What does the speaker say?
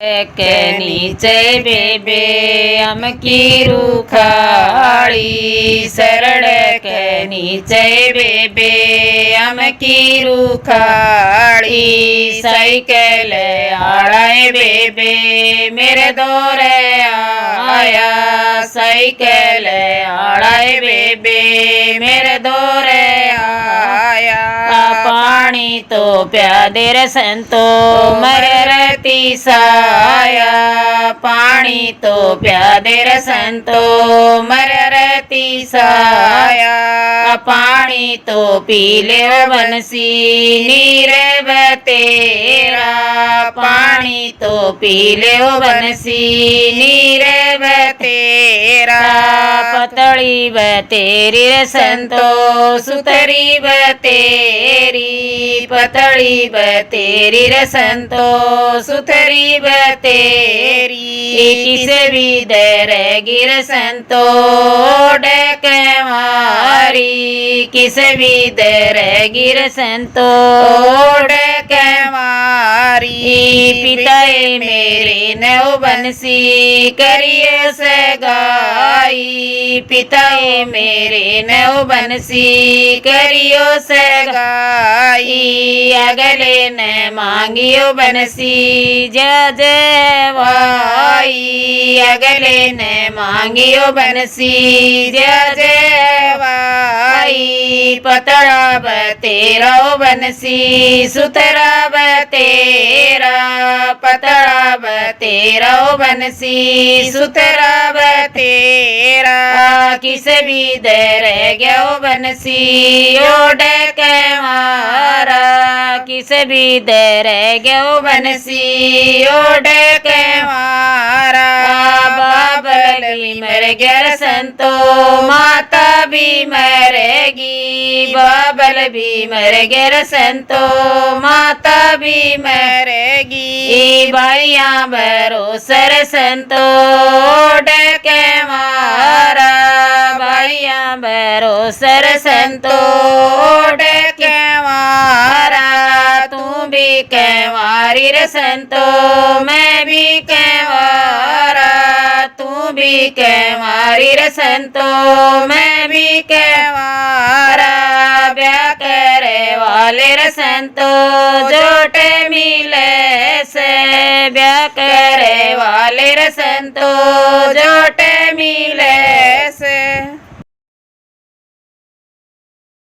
के नीचे बेबे अमकी रूखाड़ी शरण के नीचे बेबे अमकी रूखाड़ी साइकिल आड़ाए बेबे मेरे दौरे आया साइकिल आड़ाए बेबे मेरे दौरे आया पानी तो प्यादे संतो मरती साया पानी तो प्यादे संतो मरती साया पानी तो पी ले बंसी नीर बतेरा पानी तो पी ले बंसी नीर बतेरा पतली बतेरी संतो सुतरी बतेरी पतली बतेरी संतो सुतरी बतेरी किस भी दर गिर संतो डक मारी किस भी दर गिर संतो डक मारी पिताए मेरे नौ बंसी करिए सगाई पिताए मेरे नौ बंसी करियो सगाई अगले न मांगियो बंसी जजवाई अगले न मांगियो बंसी जजवाई पतड़ा बतेरा बंसी सुतरा बतेरा पतड़ा बतेरा बंसी सुतरा बतेरा किस भी दर गयो बंसी ओढ़ के मारा किस भी दर गयो बंसी ओढ़ के मारा बाबल भी मर गया संतो माता भी मरेगी बाबल भी मर गया संतो माता भी मरेगी भाइया भरोसर संतो डक मारा भाइया भरोसर संतो डक मारा तू भी कैवारी रे संतो मैं भी कैवारा तू भी कैवारी रे संतो मैं भी कैवारा ब्याह करे वाले रे संतो जोट मिले से ब्याह करे वाले रे संतो जोट मिले से।